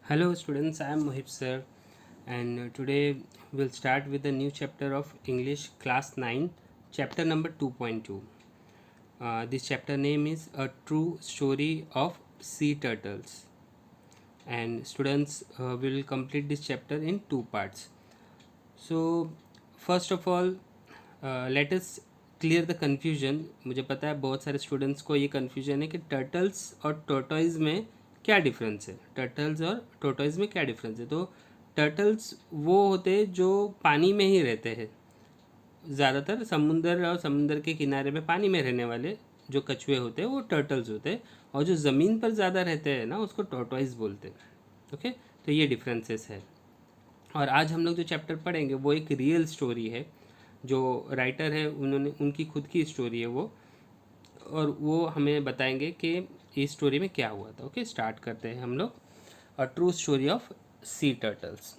Hello students, I am Mohib sir, and today we'll start with the new chapter of English class 9, chapter number 2.2. This chapter name is A True Story of Sea Turtles, and students will complete this chapter in two parts. So first of all, let us clear the confusion. मुझे पता है बहुत सारे students को ये confusion है कि turtles और टोटॉइज में क्या डिफरेंस है. टर्टल्स और टोटॉइज में क्या डिफरेंस है. तो टर्टल्स वो होते हैं जो पानी में ही रहते हैं, ज़्यादातर समुंदर और समुंदर के किनारे में पानी में रहने वाले जो कछुए होते हैं वो टर्टल्स होते हैं, और जो ज़मीन पर ज़्यादा रहते हैं ना उसको टोटॉइज बोलते हैं. ओके, तो ये डिफरेंसेस है. और आज हम लोग जो चैप्टर पढ़ेंगे वो एक रियल स्टोरी है. जो राइटर है उन्होंने उनकी खुद की स्टोरी है वो, और वो हमें बताएंगे कि इस स्टोरी में क्या हुआ था. ओके, स्टार्ट करते हैं हम लोग. A true story of sea turtles.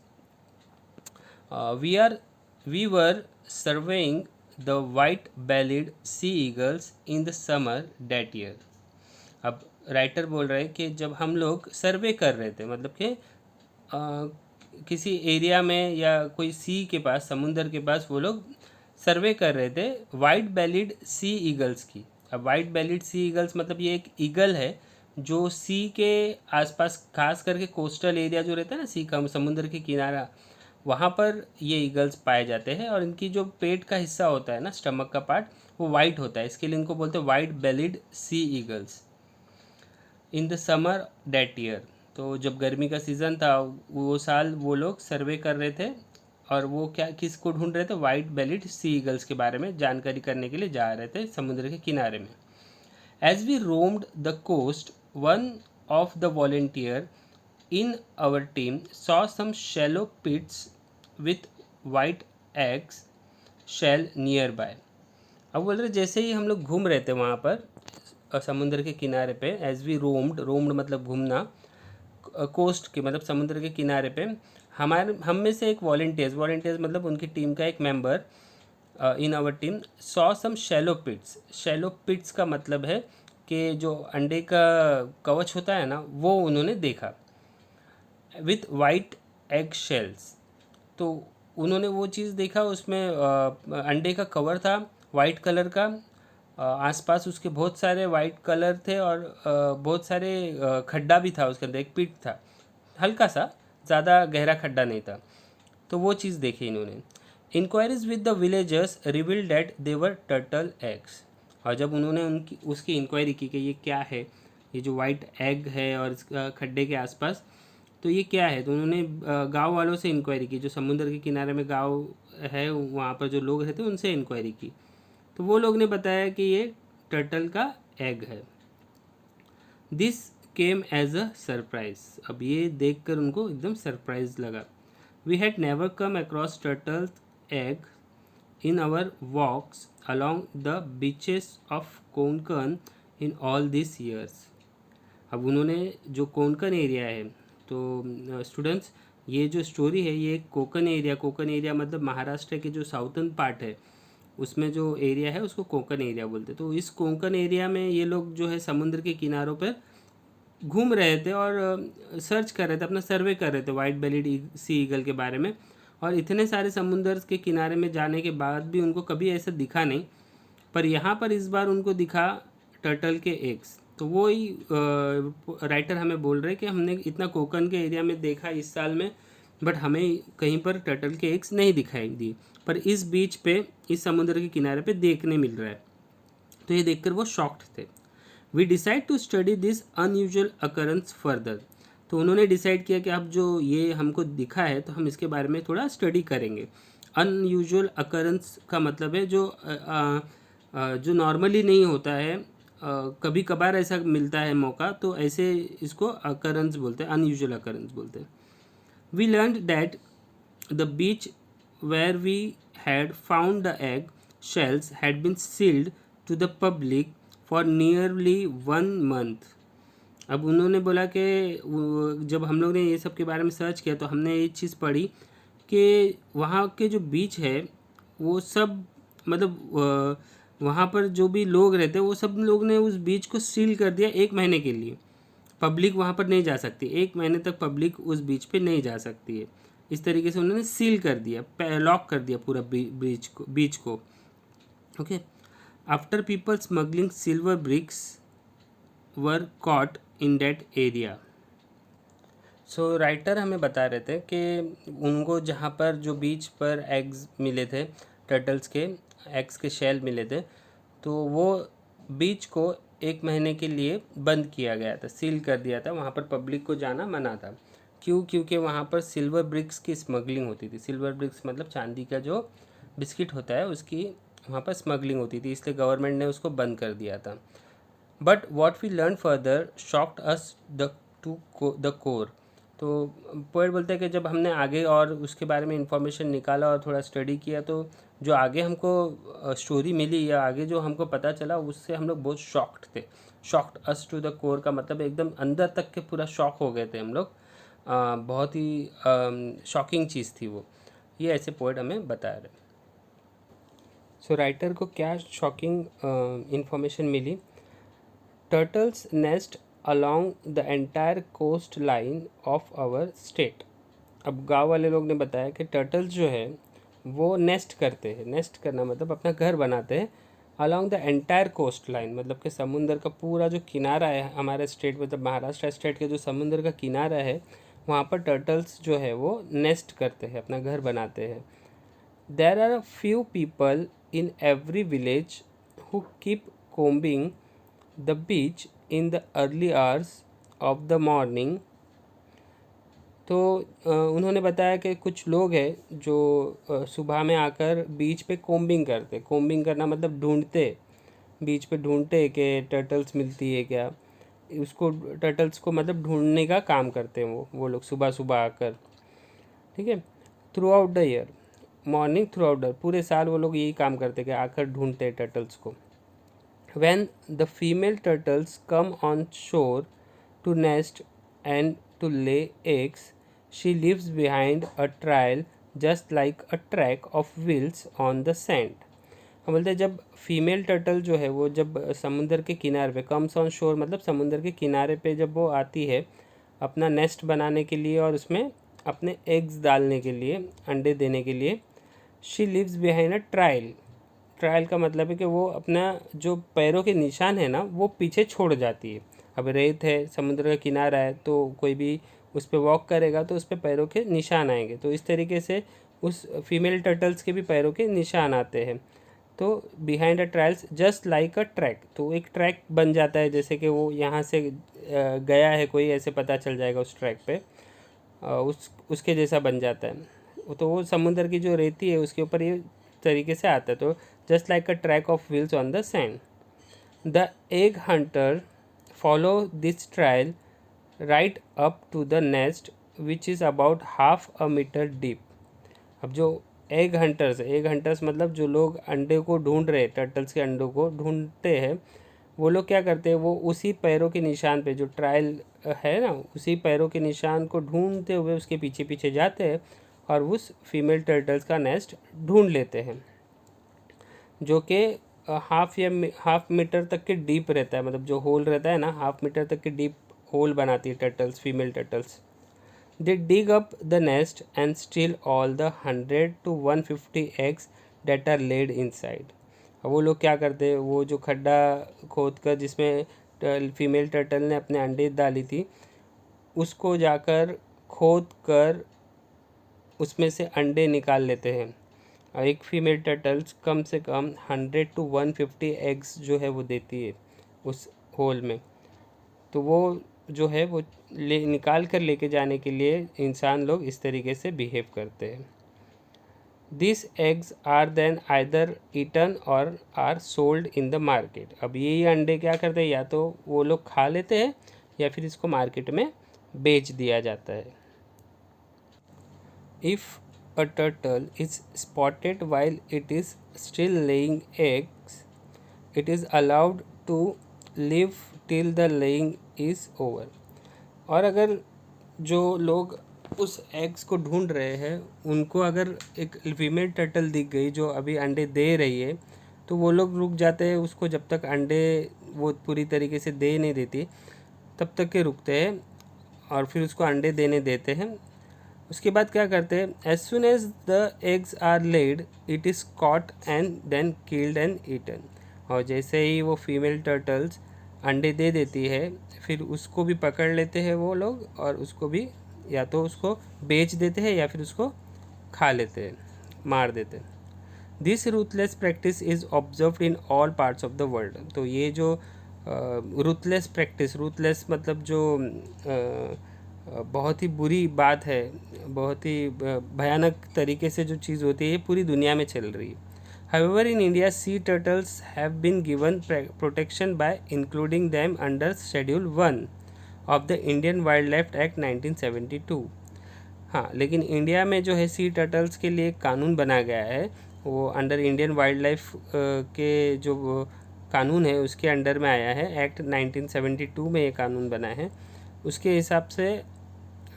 We were surveying the white bellied sea eagles in the summer that year. अब राइटर बोल रहे हैं कि जब हम लोग सर्वे कर रहे थे, मतलब कि किसी एरिया में या कोई सी के पास, समुंदर के पास वो लोग सर्वे कर रहे थे वाइट बेलिड सी ईगल्स की. अब वाइट बेलिड सी ईगल्स मतलब ये एक ईगल है जो सी के आसपास, खास करके कोस्टल एरिया जो रहता है ना, सी का समुंदर के किनारा, वहाँ पर ये ईगल्स पाए जाते हैं. और इनकी जो पेट का हिस्सा होता है ना, स्टमक का पार्ट, वो वाइट होता है, इसके लिए इनको बोलते हैं white bellied sea eagles. In the summer that year, तो जब गर्मी का सीज़न था वो साल वो लोग सर्वे कर रहे थे, और वो क्या किसको ढूंढ रहे थे, वाइट बेलिड सी ईगल्स के बारे में जानकारी करने के लिए जा रहे थे समुद्र के किनारे में. As we roamed the coast, one of the volunteer in our team saw some shallow pits with white eggs shell nearby. अब बोल रहे जैसे ही हम लोग घूम रहे थे वहाँ पर समुद्र के किनारे पे, एज वी रोम्ड, रोम्ड मतलब घूमना, कोस्ट के मतलब समुद्र के किनारे पे, हम में से एक वॉलेंटियर्स मतलब उनकी टीम का एक member in our team saw some shallow pits. Shallow pits का मतलब है कि जो अंडे का कवच होता है ना, वो उन्होंने देखा. विथ वाइट एग शेल्स, तो उन्होंने वो चीज़ देखा, उसमें अंडे का कवर था वाइट कलर का, आसपास उसके बहुत सारे वाइट कलर थे, और बहुत सारे खड्डा भी था उसके अंदर, एक पिट था हल्का सा, ज़्यादा गहरा खड्डा नहीं था. तो वो चीज़ देखी इन्होंने. Inquiries with the villagers revealed that they were turtle eggs. और जब उन्होंने उनकी उसकी इंक्वायरी की कि ये क्या है, ये जो वाइट एग है और इसका खड्डे के आसपास, तो ये क्या है, तो उन्होंने गांव वालों से इंक्वायरी की. जो समुद्र के किनारे में गांव है वहाँ पर जो लोग रहते हैं उनसे इंक्वायरी की, तो वो लोग ने बताया कि ये टर्टल का एग है. This came as a surprise. अब ये देखकर उनको एकदम सरप्राइज लगा. We had never come across turtle egg in our walks along the beaches of Konkan in all this years. अब उन्होंने जो कोंकण एरिया है, तो स्टूडेंट्स ये जो स्टोरी है ये कोंकण एरिया मतलब महाराष्ट्र के जो साउथर्न पार्ट है उसमें जो एरिया है उसको कोंकण एरिया बोलते हैं. तो इस कोंकण एरिया में ये लोग जो है समुद्र के किनारों पर घूम रहे थे और सर्च कर रहे थे, अपना सर्वे कर रहे थे वाइट बेलिड सी ईगल के बारे में. और इतने सारे समुंदर के किनारे में जाने के बाद भी उनको कभी ऐसा दिखा नहीं, पर यहाँ पर इस बार उनको दिखा टर्टल के एग्स. तो वो ही राइटर हमें बोल रहे हैं कि हमने इतना कोंकण के एरिया में देखा इस साल में, बट हमें कहीं पर टर्टल के एग्स नहीं दिखाई दी, पर इस बीच पे, इस समुद्र के किनारे पे देखने मिल रहा है. तो ये देखकर वो शॉक्ड थे. We decide to study this unusual occurrence further. तो उन्होंने डिसाइड किया कि अब जो ये हमको दिखा है तो हम इसके बारे में थोड़ा स्टडी करेंगे. अनयूजुअल अकरेंस का मतलब है जो नॉर्मली नहीं होता है, कभी कभार ऐसा मिलता है मौका, तो ऐसे इसको अकरेंस बोलते हैं, अनयूजुअल अकरेंस बोलते हैं. We learned that the beach where we had found the egg shells had been sealed to the public for nearly 1 month. अब उन्होंने बोला कि जब हम लोग ने ये सब के बारे में सर्च किया तो हमने ये चीज़ पढ़ी कि वहाँ के जो बीच है वो सब, मतलब वहाँ पर जो भी लोग रहते हैं वो सब लोग ने उस बीच को सील कर दिया 1 महीने के लिए. पब्लिक वहाँ पर नहीं जा सकती, 1 महीने तक पब्लिक उस बीच पे नहीं जा सकती है। इस तरीके से उन्होंने सील कर दिया, लॉक कर दिया पूरा बीच को। Okay, after people smuggling silver bricks were caught in that area. So writer हमें बता रहे थे कि उनको जहाँ पर जो बीच पर एग्स मिले थे, टर्टल्स के एग्स के शेल मिले थे, तो वो बीच को 1 महीने के लिए बंद किया गया था, सील कर दिया था, वहाँ पर पब्लिक को जाना मना था। क्यों? क्योंकि वहाँ पर सिल्वर ब्रिक्स की स्मगलिंग होती थी। सिल्वर ब्रिक्स मतलब चांदी का जो बिस्किट होता है उसकी वहाँ पर स्मगलिंग होती थी, इसलिए गवर्नमेंट ने उसको बंद कर दिया था। But what we learn further shocked us the core. तो पोएट बोलते हैं कि जब हमने आगे और उसके बारे में इंफॉर्मेशन निकाला और थोड़ा स्टडी किया, तो जो आगे हमको स्टोरी मिली या आगे जो हमको पता चला, उससे हम लोग बहुत शॉक्ड थे। Shocked us to the core का मतलब एकदम अंदर तक के पूरा शॉक हो गए थे हम लोग। बहुत ही शॉकिंग चीज़ थी वो। ये ऐसे पोएट हमें बता रहे। सो राइटर को क्या शॉकिंग इंफॉर्मेशन मिली? Turtles nest along the entire coast line of our state। अब गांव वाले लोग ने बताया कि टर्टल्स जो है वो नेस्ट करते हैं। नेस्ट करना मतलब अपना घर बनाते हैं along the entire coast line, मतलब कि समुंदर का पूरा जो किनारा है हमारे स्टेट, मतलब महाराष्ट्र स्टेट के जो समुंदर का किनारा है, वहाँ पर टर्टल्स जो है वो नेस्ट करते हैं, अपना घर बनाते हैं। There are a few people in every village who keep combing the beach in the early hours of the morning। तो उन्होंने बताया कि कुछ लोग हैं जो सुबह में आकर बीच पे कोम्बिंग करते। कोम्बिंग करना मतलब ढूंढते, बीच पे ढूंढते कि टर्टल्स मिलती है क्या, उसको टर्टल्स को मतलब ढूंढने का काम करते हैं वो लोग सुबह सुबह आकर। ठीक है, through out the year, morning through out the, पूरे साल वो लोग यही काम करते कि आकर ढूंढते टर्टल्स को। When the female turtles come on shore to nest and to lay eggs, she leaves behind a trail just like a track of wheels on the sand। हम बोलते हैं जब फीमेल टर्टल जो है वो जब समुंदर के किनारे पे, कम्स ऑन शोर मतलब समुंदर के किनारे पे जब वो आती है अपना नेस्ट बनाने के लिए और उसमें अपने एग्स डालने के लिए, अंडे देने के लिए, she lives behind a trail. Trail का मतलब है कि वो अपना जो पैरों के निशान है ना वो पीछे छोड़ जाती है। अब रेत है, समुद्र का किनारा है, तो कोई भी उस पर वॉक करेगा तो उस पर पैरों के निशान आएंगे। तो इस तरीके से उस फीमेल टर्टल्स के भी पैरों के निशान आते हैं। तो behind a trials just like a track, तो एक ट्रैक बन जाता है, जैसे कि वो यहाँ से गया है कोई, ऐसे पता चल जाएगा उस ट्रैक पे, उसके जैसा बन जाता है। तो वो समुद्र की जो रेती है उसके ऊपर ये तरीके से आता है। तो just like a track of wheels on the sand, the egg hunter follow this trail right up to the nest which is about half a meter deep। अब जो एग हंटर्स मतलब जो लोग अंडे को ढूंढ रहे, टर्टल्स के अंडों को ढूंढते हैं, वो लोग क्या करते हैं, वो उसी पैरों के निशान पे जो ट्रायल है ना, उसी पैरों के निशान को ढूंढते हुए उसके पीछे पीछे जाते हैं और उस फीमेल टर्टल्स का नेस्ट ढूंढ लेते हैं, जो कि हाफ मीटर तक के डीप रहता है। मतलब जो होल रहता है ना, हाफ मीटर तक के डीप होल बनाती है turtles, female turtles. They dig up the nest and steal all the 100 to 150 eggs that are laid inside. अब वो लोग क्या करते हैं, वो जो खड्डा खोद कर जिसमें फीमेल टर्टल ने अपने अंडे डाली थी, उसको जाकर खोद कर उसमें से अंडे निकाल लेते हैं। एक फीमेल टर्टल्स कम से कम 100 to 150 एग्स जो है वो देती है उस होल में। तो वो जो है वो निकाल कर लेके जाने के लिए इंसान लोग इस तरीके से बिहेव करते हैं। This eggs are then either eaten or are sold in the market. अब यही अंडे क्या करते हैं, या तो वो लोग खा लेते हैं या फिर इसको मार्केट में बेच दिया जाता है। If a turtle is spotted while it is still laying eggs, it is allowed to live till the laying is over। और अगर जो लोग उस एग्स को ढूंढ रहे हैं उनको अगर एक फीमेल टर्टल दिख गई जो अभी अंडे दे रही है, तो वो लोग रुक जाते हैं उसको जब तक अंडे वो पूरी तरीके से दे नहीं देती, तब तक के रुकते हैं और फिर उसको अंडे देने देते हैं। उसके बाद क्या करते हैं, as soon as the eggs are laid it is caught and then killed and eaten. और जैसे ही वो फीमेल टर्टल्स अंडे दे देती है फिर उसको भी पकड़ लेते हैं वो लोग और उसको भी या तो उसको बेच देते हैं या फिर उसको खा लेते हैं, मार देते हैं। This ruthless practice is observed in all parts of the world. तो ये जो रूथलेस प्रैक्टिस, रूथलेस मतलब जो बहुत ही बुरी बात है, बहुत ही भयानक तरीके से जो चीज़ होती है ये पूरी दुनिया में चल रही है। However, in India, sea turtles have been given protection by including them under Schedule 1 of the Indian Wildlife Act 1972। हाँ, लेकिन इंडिया में जो है सी टर्टल्स के लिए कानून बना गया है, वो अंडर इंडियन वाइल्ड लाइफ के जो कानून है उसके अंडर में आया है। एक्ट 1972 में ये कानून बना है। उसके हिसाब से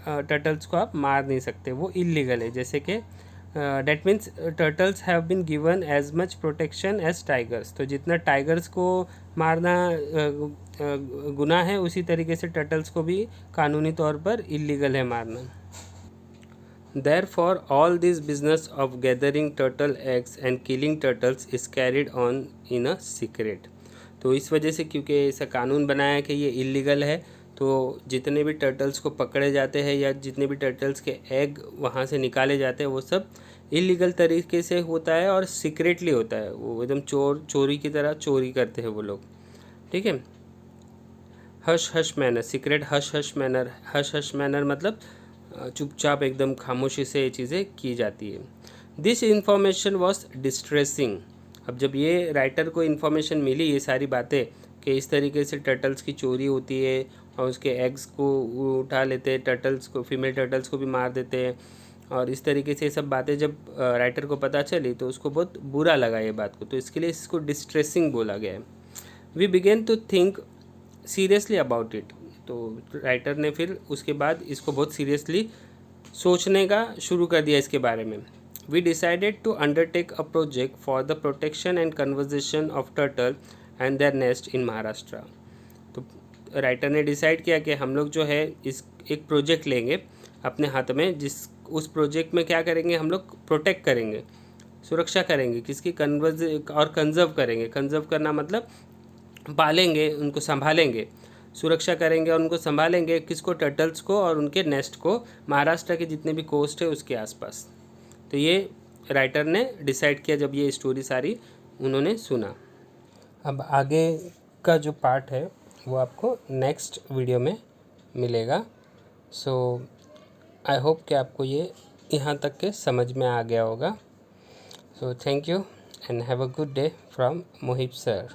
टर्टल्स को आप मार नहीं सकते, वो इलीगल है। जैसे कि that means turtles have been given as much protection as tigers. तो जितना टाइगर्स को मारना गुनाह है उसी तरीके से टर्टल्स को भी कानूनी तौर पर इलीगल है मारना। Therefore, all this business of gathering turtle eggs and killing turtles is carried on in a secret। तो इस वजह से क्योंकि ऐसा कानून बनाया कि ये इलीगल है, तो जितने भी टर्टल्स को पकड़े जाते हैं या जितने भी टर्टल्स के एग वहाँ से निकाले जाते हैं वो सब इलीगल तरीके से होता है और सीक्रेटली होता है। वो एकदम चोरी की तरह चोरी करते हैं वो लोग, ठीक है। Hush hush manner, secret hush hush manner, hush hush manner मतलब चुपचाप एकदम खामोशी से ये चीज़ें की जाती है। This information was distressing. अब जब ये राइटर को इन्फॉर्मेशन मिली ये सारी बातें कि इस तरीके से टर्टल्स की चोरी होती है और उसके एग्स को उठा लेते हैं, टर्टल्स को, फीमेल टर्टल्स को भी मार देते हैं, और इस तरीके से ये सब बातें जब राइटर को पता चली तो उसको बहुत बुरा लगा ये बात को, तो इसके लिए इसको डिस्ट्रेसिंग बोला गया है। We begin to think seriously about it. तो राइटर ने फिर उसके बाद इसको बहुत सीरियसली सोचने का शुरू कर दिया इसके बारे में। We decided to undertake a project for the protection and conservation of turtle and their nest in Maharashtra. तो राइटर ने डिसाइड किया कि हम लोग जो है इस एक प्रोजेक्ट लेंगे अपने हाथ में, जिस उस प्रोजेक्ट में क्या करेंगे, हम लोग प्रोटेक्ट करेंगे, सुरक्षा करेंगे किसकी, कंजर्व करेंगे। कंजर्व करना मतलब पालेंगे, उनको संभालेंगे, सुरक्षा करेंगे और उनको संभालेंगे किसको, टर्टल्स को और उनके नेस्ट को, महाराष्ट्र के जितने भी कोस्ट है उसके आसपास। तो ये राइटर ने डिसाइड किया जब ये स्टोरी सारी उन्होंने सुना। अब आगे का जो पार्ट है वो आपको नेक्स्ट वीडियो में मिलेगा। सो आई होप कि आपको ये यहाँ तक के समझ में आ गया होगा। So thank you and have a good day from Mohib sir.